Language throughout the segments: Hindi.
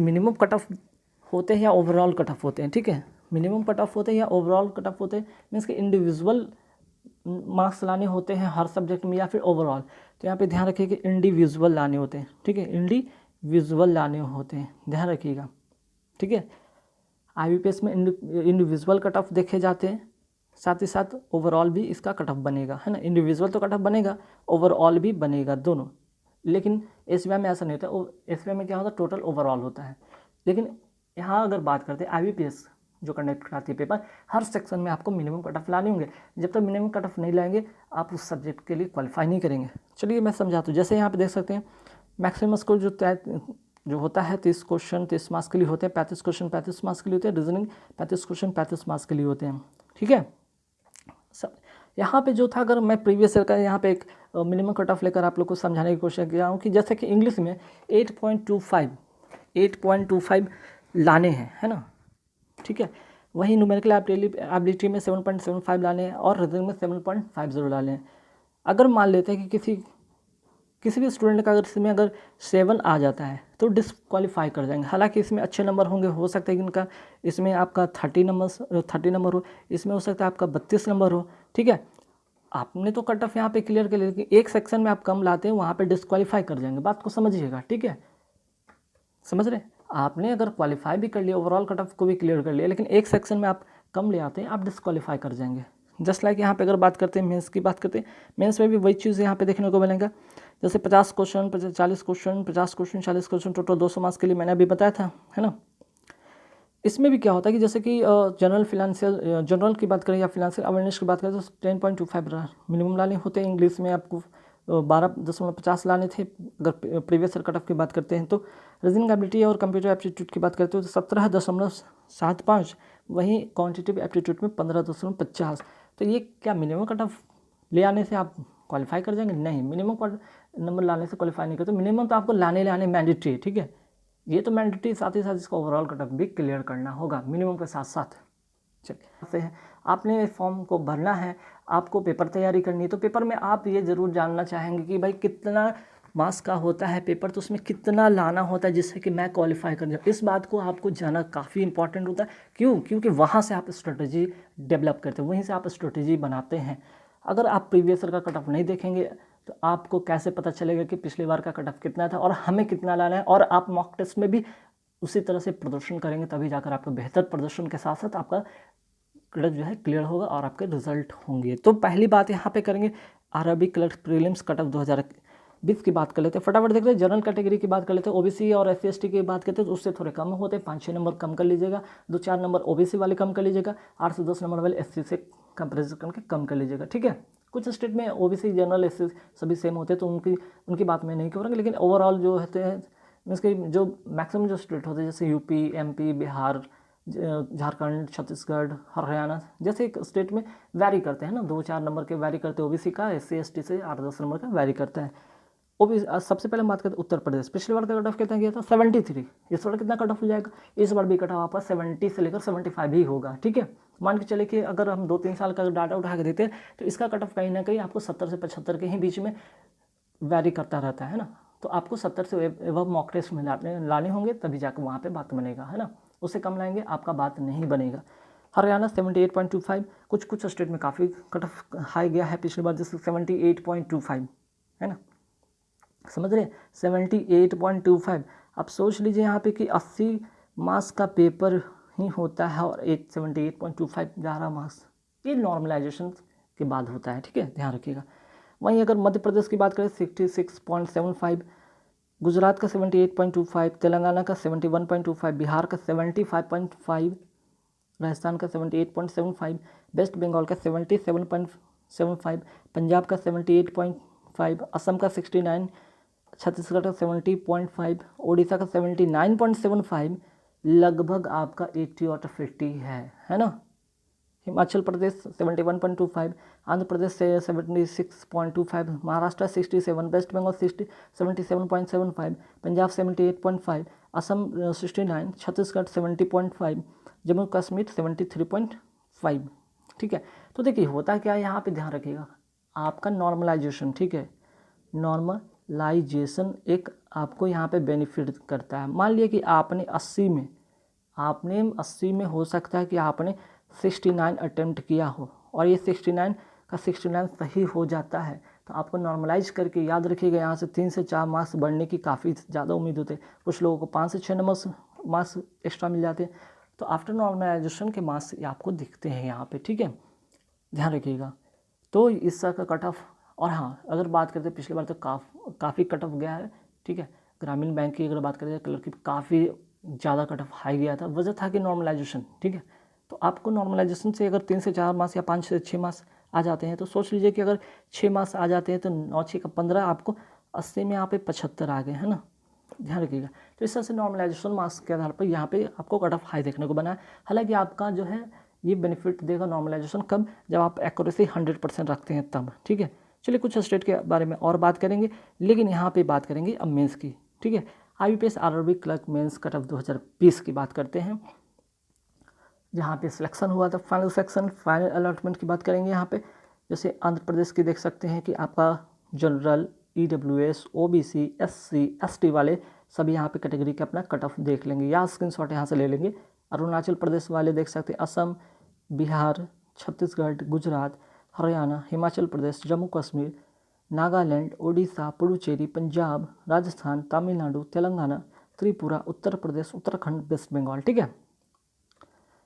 मिनिमम कट ऑफ होते हैं या ओवरऑल कट ऑफ होते हैं, ठीक है, मिनिमम कट ऑफ होते हैं या ओवरऑल कट ऑफ होते हैं, मीन्स कि इंडिविजुअल मार्क्स लाने होते हैं हर सब्जेक्ट में या फिर ओवरऑल। तो यहाँ पे ध्यान रखिए कि इंडिविजुअल लाने होते हैं, ठीक है, इंडिविजुअल लाने होते हैं, ध्यान रखिएगा, ठीक है। IBPS में इंडिविजुअल कट ऑफ देखे जाते हैं, साथ ही साथ ओवरऑल भी इसका कट ऑफ बनेगा, है ना। इंडिविजुअल तो कट ऑफ बनेगा, ओवरऑल भी बनेगा, दोनों। लेकिन SBI में ऐसा नहीं होता, SBI में क्या होता है, टोटल ओवरऑल होता है। लेकिन यहाँ अगर बात करते हैं IBPS जो कंडक्ट कराती है पेपर, हर सेक्शन में आपको मिनिमम कट ऑफ लाने होंगे। जब तक मिनिमम कट ऑफ नहीं लाएंगे आप उस सब्जेक्ट के लिए क्वालिफाई नहीं करेंगे। चलिए मैं समझाता हूँ। जैसे यहाँ पे देख सकते हैं मैक्सिमम स्कोर जो होता है 30 क्वेश्चन 30 मार्क्स के लिए होते हैं, 35 क्वेश्चन 35 मार्क्स के लिए होते हैं, रीजनिंग 35 क्वेश्चन 35 मार्क्स के लिए होते हैं, ठीक है। सब यहाँ पे जो था, अगर मैं प्रीवियस ईयर का यहाँ पे एक मिनिमम कट ऑफ लेकर आप लोग को समझाने की कोशिश किया हूँ कि जैसे कि इंग्लिश में 8.25 लाने हैं, है ना, ठीक है। वहीं न्यूमेरिकल एबिलिटी में 7.75 लाने हैं और रीजनिंग में 7.50 लाने हैं। अगर मान लेते हैं कि किसी भी स्टूडेंट का अगर इसमें अगर 7 आ जाता है तो डिस्क्वालीफाई कर जाएंगे। हालांकि इसमें अच्छे नंबर होंगे, हो सकता है कि इनका इसमें आपका 30 नंबर हो, इसमें हो सकता है आपका 32 नंबर हो, ठीक है। आपने तो कट ऑफ यहाँ पे क्लियर कर लिया, लेकिन एक सेक्शन में आप कम लाते हैं वहाँ पे डिस्क्वालीफाई कर जाएंगे। बात को समझिएगा, ठीक है, समझ रहे। आपने अगर क्वालिफाई भी कर लिया, ओवरऑल कट ऑफ को भी क्लियर कर लिया, लेकिन एक सेक्शन में आप कम ले आते हैं, आप डिस्क्वालीफाई कर जाएंगे। जस्ट लाइक यहाँ पे अगर बात करते हैं मेंस की बात करते हैं, मेंस में भी वही चीज़ यहाँ पे देखने को मिलेगा। जैसे 50 question 40 question 50 question 40 question total 200 marks के लिए मैंने अभी बताया था, है ना। इसमें भी क्या होता है कि जैसे कि जनरल की बात करें या फिनेंशियल अवेयरनेस की बात करें तो 10.25 मिनिमम लाने होते हैं। इंग्लिश में आपको 12.50 लाने थे अगर प्रीवियस ईयर कट ऑफ की बात करते हैं। तो रीजनिंग एबिलिटी और कंप्यूटर एप्टीट्यूड की बात करते हो तो 17.75, वहीं क्वांटिटेटिव एप्टीट्यूड में 15.50। तो ये क्या मिनिमम कट ऑफ ले आने से आप क्वालिफाई कर जाएंगे? नहीं, मिनिमम नंबर लाने से क्वालिफाई नहीं करते। मिनिमम तो आपको लाने मैंडेटरी है, ठीक है, ये तो मैंडेटरी, साथ ही साथ इसका ओवरऑल कट ऑफ भी क्लियर करना होगा मिनिमम के साथ साथ। चलिए, आपने फॉर्म को भरना है, आपको पेपर तैयारी करनी है, तो पेपर में आप ये ज़रूर जानना चाहेंगे कि भाई कितना मार्क्स का होता है पेपर, तो उसमें कितना लाना होता है जिससे कि मैं क्वालिफाई कर जाऊँ। इस बात को आपको जानना काफ़ी इंपॉर्टेंट होता है। क्यों? क्योंकि वहाँ से आप स्ट्रेटजी डेवलप करते हैं, वहीं से आप स्ट्रेटजी बनाते हैं। अगर आप प्रीवियस ईयर का कट ऑफ नहीं देखेंगे तो आपको कैसे पता चलेगा कि पिछली बार का कट ऑफ कितना था और हमें कितना लाना है। और आप मॉक टेस्ट में भी उसी तरह से प्रदर्शन करेंगे, तभी जाकर आपका बेहतर प्रदर्शन के साथ साथ आपका कट ऑफ जो है क्लियर होगा और आपके रिजल्ट होंगे। तो पहली बात यहाँ पे करेंगे RRB clerk prelims cut off 2020 की बात कर लेते हैं। फटाफट देख लेते हैं। जनरल कैटेगरी की बात कर लेते हैं, ओबीसी और SC/ST की बात करते हैं तो उससे थोड़े कम होते हैं, 5-6 नंबर कम कर लीजिएगा, 2-4 नंबर ओबीसी वाले कम कर लीजिएगा, 8 से 10 नंबर वाले SC से कंपेरिजन करके कम कर लीजिएगा, ठीक है। कुछ स्टेट में ओबीसी जनरल SC सभी सेम होते हैं तो उनकी बात मैं नहीं करूँगा, लेकिन ओवरऑल जो होते हैं मीन्स कि जो मैक्सिमम जो स्टेट होते हैं जैसे यूपी, MP, बिहार, झारखंड, छत्तीसगढ़, हरियाणा जैसे एक स्टेट में वैरी करते हैं ना, 2-4 नंबर के वैरी करते हैं। ओबीसी का SC/ST से 8-10 नंबर का वैरी करता है। सबसे पहले हम बात करते हैं उत्तर प्रदेश। पिछली बार का कट ऑफ कितना गया था? 73। इस बार कितना कट ऑफ हो जाएगा? इस बार भी कट ऑफ आपका 70 से लेकर 75 ही होगा, ठीक है। मान के चले कि अगर हम 2-3 साल का डाटा उठा के देते हैं तो इसका कट ऑफ कहीं ना कहीं आपको 70 से 75 के ही बीच में वैरी करता रहता है ना। तो आपको 70 से एबव मॉक टेस्ट में लाने होंगे, तभी जाकर वहाँ पे बात बनेगा, है ना। उससे कम लाएंगे आपका बात नहीं बनेगा। हरियाणा 78.25, कुछ स्टेट में काफ़ी कट ऑफ हाई गया है पिछली बार, जैसे 78.25, है ना, समझ रहे, 78.25। अब सोच लीजिए यहाँ पे कि 80 मार्क्स का पेपर ही होता है और 78.25 11 मार्क्स, ये नॉर्मलाइजेशन के बाद होता है, ठीक है, ध्यान रखिएगा। वहीं अगर मध्य प्रदेश की बात करें 66.75, गुजरात का 78.25, तेलंगाना का 71.25, बिहार का 75.5, राजस्थान का 78.75, वेस्ट बंगाल का 77.75, पंजाब का 78.5, असम का 69, छत्तीसगढ़ का 70.5, उड़ीसा का 79.75, लगभग आपका 80 आउट ऑफ 80 है ना। हिमाचल प्रदेश 71.25, आंध्र प्रदेश से 76.25, महाराष्ट्र 67, वेस्ट बंगाल 77.75, पंजाब 78.5, असम 69, छत्तीसगढ़ 70.5, जम्मू कश्मीर 73.5, ठीक है। तो देखिए होता क्या है यहाँ पे, ध्यान रखिएगा आपका नॉर्मलाइजेशन, ठीक है, नॉर्मलाइजेशन नॉर्मलाइजेशन एक आपको यहाँ पे बेनिफिट करता है। मान लिया कि आपने 80 में हो सकता है कि आपने 69 अटेम्प्ट किया हो और ये 69 का 69 सही हो जाता है, तो आपको नॉर्मलाइज करके याद रखिएगा यहाँ से 3 से 4 मार्क्स बढ़ने की काफ़ी ज़्यादा उम्मीद होती है। कुछ लोगों को 5 से 6 नंबर मार्क्स एक्स्ट्रा मिल जाते हैं। तो आफ्टर नॉर्मलाइजेशन के मार्क्स आपको दिखते हैं यहाँ पे, ठीक है, ध्यान रखिएगा। तो इस तरह का कट ऑफ। और हाँ, अगर बात करते हैं पिछली बार तो काफ़ी कट ऑफ गया है, ठीक है। ग्रामीण बैंक की अगर बात करें तो क्लर्क की काफ़ी ज़्यादा कट ऑफ हाई गया था, वजह था कि नॉर्मलाइजेशन, ठीक है। तो आपको नॉर्मलाइजेशन से अगर 3 से 4 मार्क्स या 5 से 6 मार्क्स आ जाते हैं तो सोच लीजिए कि अगर 6 मार्क्स आ जाते हैं तो 9 6 का 15, आपको 80 में यहाँ पे 75 आ गए, है ना, ध्यान रखिएगा। तो इस तरह से नॉर्मलाइजेशन मार्क्स के आधार पर यहाँ पे आपको कट ऑफ हाई देखने को बना है। हालांकि आपका जो है ये बेनिफिट देगा नॉर्मलाइजेशन कब, जब आप एक्यूरेसी 100% रखते हैं तब, ठीक है। चलिए कुछ स्टेट के बारे में और बात करेंगे, लेकिन यहाँ पे बात करेंगे अब मेंस की, ठीक है। IBPS RRB clerk mains cut off 2020 की बात करते हैं, जहाँ पे सिलेक्शन हुआ था। फाइनल सेक्शन, फाइनल अलॉटमेंट की बात करेंगे यहाँ पे। जैसे आंध्र प्रदेश की देख सकते हैं कि आपका general, EWS, OBC, SC, ST वाले सभी यहाँ पे कैटेगरी के अपना कट ऑफ देख लेंगे या स्क्रीनशॉट यहाँ से ले लेंगे। अरुणाचल प्रदेश वाले देख सकते हैं, असम, बिहार, छत्तीसगढ़, गुजरात, हरियाणा, हिमाचल प्रदेश, जम्मू कश्मीर, नागालैंड, उड़ीसा, पुडुचेरी, पंजाब, राजस्थान, तमिलनाडु, तेलंगाना, त्रिपुरा, उत्तर प्रदेश, उत्तराखंड, वेस्ट बंगाल, ठीक है।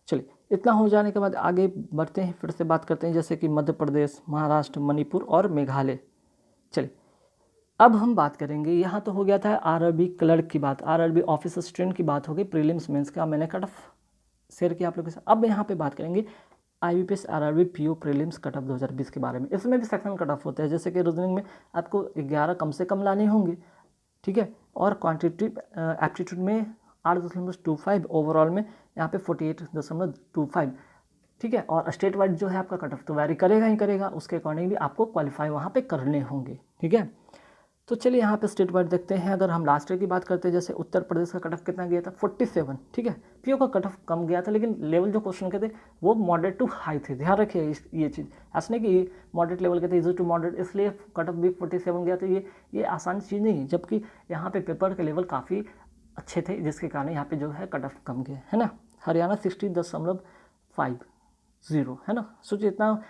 चलिए इतना हो जाने के बाद आगे बढ़ते हैं, फिर से बात करते हैं जैसे कि मध्य प्रदेश, महाराष्ट्र, मणिपुर और मेघालय। चलिए अब हम बात करेंगे, यहाँ तो हो गया था RRB क्लर्क की बात, RRB ऑफिस असिस्टेंट की बात हो गई, प्रीलिम्स मेंस का मैंने कट ऑफ शेयर किया आप लोगों के साथ। अब यहाँ पे बात करेंगे IBPS RRB PO prelims cut off 2020 के बारे में। इसमें भी सेक्शन कट ऑफ होते हैं, जैसे कि रीजनिंग में आपको 11 कम से कम लाने होंगे, ठीक है, और क्वांटिटेटिव एप्टीट्यूड में 8.25, ओवरऑल में यहाँ पे 48.25, ठीक है। और स्टेट वाइड जो है आपका कट ऑफ तो वैरी करेगा ही करेगा, उसके अकॉर्डिंग भी आपको क्वालिफाई वहाँ पे करने होंगे, ठीक है। तो चलिए यहाँ पे स्टेट वाइड देखते हैं। अगर हम लास्ट ईयर की बात करते हैं, जैसे उत्तर प्रदेश का कट ऑफ कितना गया था, 47, ठीक है। PO का कट ऑफ कम गया था, लेकिन लेवल जो क्वेश्चन के थे वो मॉडरेट टू हाई थे, ध्यान रखिए ये चीज़। ऐसा नहीं कि मॉडरेट लेवल के थे, इजी टू मॉडरेट, इसलिए कट ऑफ भी 47 गया। तो ये आसान चीज़ नहीं है, जबकि यहाँ पे पेपर के लेवल काफ़ी अच्छे थे, जिसके कारण यहाँ पे जो है कट ऑफ कम गया, है ना। हरियाणा 60.50, है ना। सोचिए इतना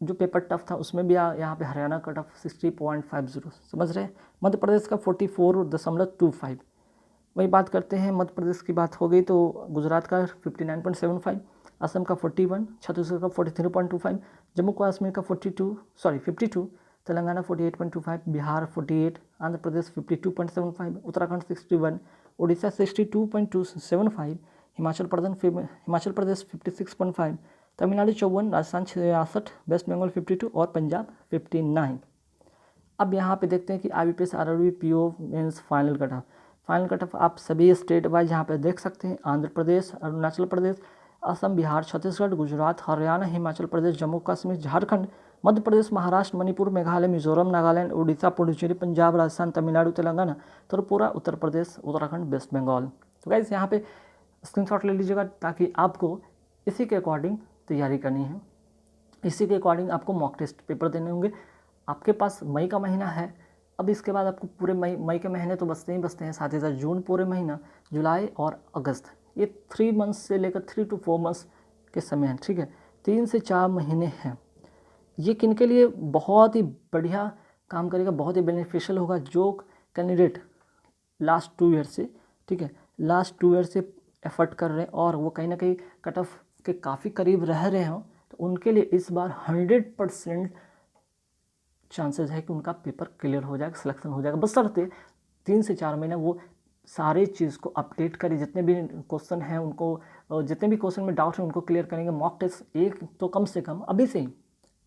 जो पेपर टफ था उसमें भी यहाँ पे हरियाणा कट ऑफ 60.50, समझ रहे हैं। मध्य प्रदेश का 44.25। वही बात करते हैं, मध्य प्रदेश की बात हो गई तो गुजरात का 59.75, असम का 41, छत्तीसगढ़ का 43.25, जम्मू कश्मीर का 52, तेलंगाना 48.25, बिहार 48, आंध्र प्रदेश 52.75, उत्तराखंड 61, उड़ीसा 62.275, हिमाचल प्रदेश 56.5, तमिलनाडु 54, राजस्थान 66, वेस्ट बंगाल 52 और पंजाब 59। अब यहाँ पे देखते हैं कि IBPS RRB PO mains final cut off आप सभी स्टेट वाइज यहाँ पे देख सकते हैं। आंध्र प्रदेश, अरुणाचल प्रदेश, असम, बिहार, छत्तीसगढ़, गुजरात, हरियाणा, हिमाचल प्रदेश, जम्मू कश्मीर, झारखंड, मध्य प्रदेश, महाराष्ट्र, मणिपुर, मेघालय, मिजोरम, नागालैंड, उड़ीसा, पुडुचेरी, पंजाब, राजस्थान, तमिलनाडु, तेलंगाना, त्रिपुरा, उत्तर प्रदेश, उत्तराखंड, वेस्ट बंगाल। तो गाइस यहाँ पे स्क्रीनशॉट ले लीजिएगा, ताकि आपको इसी के अकॉर्डिंग तैयारी करनी है, इसी के अकॉर्डिंग आपको मॉक टेस्ट पेपर देने होंगे। आपके पास मई का महीना है, अब इसके बाद आपको पूरे मई के महीने तो बचते हैं, साथ ही साथ जून पूरे महीना, जुलाई और अगस्त, ये 3 मंथ्स से लेकर 3 to 4 मंथ्स के समय हैं, ठीक है। 3 से 4 महीने हैं। ये किन के लिए बहुत ही बढ़िया काम करेगा, बहुत ही बेनिफिशियल होगा, जो कैंडिडेट लास्ट 2 ईयर से, ठीक है, लास्ट 2 ईयर से एफर्ट कर रहे हैं और वो कहीं ना कहीं कट ऑफ के काफ़ी करीब रह रहे हों, तो उनके लिए इस बार 100% चांसेस है कि उनका पेपर क्लियर हो जाएगा, सिलेक्शन हो जाएगा। बशर्ते 3 से 4 महीने वो सारे चीज़ को अपडेट करें, जितने भी क्वेश्चन हैं उनको, जितने भी क्वेश्चन में डाउट है उनको क्लियर करेंगे। मॉक टेस्ट एक तो कम से कम अभी से ही,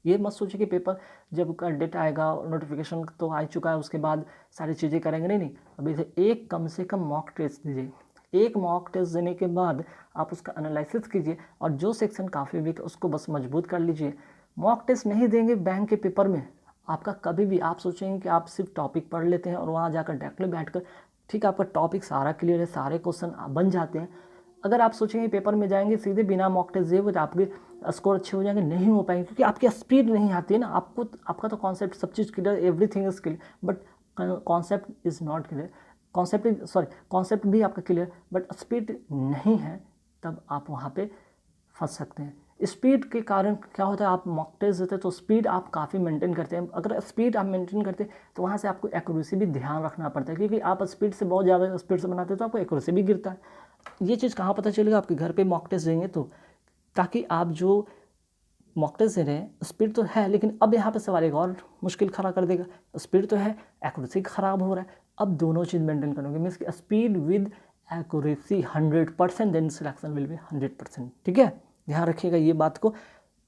ये मत सोचिए कि पेपर जब का डेट आएगा, नोटिफिकेशन तो आ चुका है उसके बाद सारी चीज़ें करेंगे, नहीं, अभी से एक कम से कम मॉक टेस्ट दीजिए। एक मॉक टेस्ट देने के बाद आप उसका एनालिसिस कीजिए और जो सेक्शन काफ़ी वीक है उसको बस मजबूत कर लीजिए। मॉक टेस्ट नहीं देंगे बैंक के पेपर में, आपका कभी भी आप सोचेंगे कि आप सिर्फ टॉपिक पढ़ लेते हैं और वहाँ जाकर डायरेक्टली बैठकर, ठीक है, आपका टॉपिक सारा क्लियर है, सारे क्वेश्चन बन जाते हैं। अगर आप सोचेंगे पेपर में जाएंगे सीधे बिना मॉक टेस्ट दिए तो आपके स्कोर अच्छे हो जाएंगे, नहीं हो पाएंगे, क्योंकि आपकी स्पीड नहीं आती है ना। आपका तो कॉन्सेप्ट सब चीज़ clear, everything is clear, but concept is not clear, concept भी आपका क्लियर बट स्पीड नहीं है, तब आप वहाँ पे फंस सकते हैं। स्पीड के कारण क्या होता है, आप मॉक टेस्ट देते हैं तो स्पीड आप काफ़ी मेंटेन करते हैं। अगर स्पीड आप मेंटेन करते हैं तो वहाँ से आपको एक्यूरेसी भी ध्यान रखना पड़ता है, क्योंकि आप स्पीड से बहुत ज़्यादा स्पीड से बनाते हैं तो आपको एक्यूरेसी भी गिरता है। ये चीज़ कहाँ पता चलेगा, आपके घर पे मॉक टेस्ट देंगे तो, ताकि आप जो मॉक टेस्ट दे रहे हैं स्पीड तो है, लेकिन अब यहाँ पे सवाल एक और मुश्किल खड़ा कर देगा, स्पीड तो है एक्यूरेसी ख़राब हो रहा है, अब दोनों चीज़ मेंटेन करोगे, मीन्स कि speed with accuracy 100%, then selection will be 100%। ठीक है, ध्यान रखिएगा ये बात को।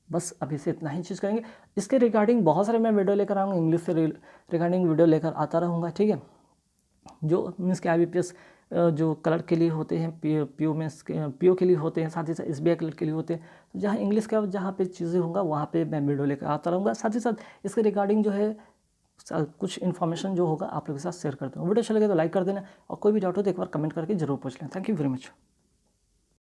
बस अभी से इतना ही चीज़ करेंगे। इसके रिगार्डिंग बहुत सारे मैं वीडियो लेकर आऊँगा, इंग्लिश से रिगार्डिंग वीडियो लेकर आता रहूँगा। ठीक है, जो मीन्स के IBPS जो क्लर्क के लिए होते हैं, PO के लिए होते हैं, साथ ही साथ SBI क्लर्क के लिए होते हैं, जहाँ इंग्लिश का जहाँ पे चीज़ें होंगे वहाँ पे मैं वीडियो लेकर आता रहूँगा। साथ ही साथ इसके रिगार्डिंग जो है कुछ इन्फॉर्मेशन जो होगा आप लोगों के साथ शेयर करता हूँ। वीडियो अच्छा लगे तो लाइक कर देना, और कोई भी डाउट हो तो एक बार कमेंट करके जरूर पूछ लें। Thank you very much.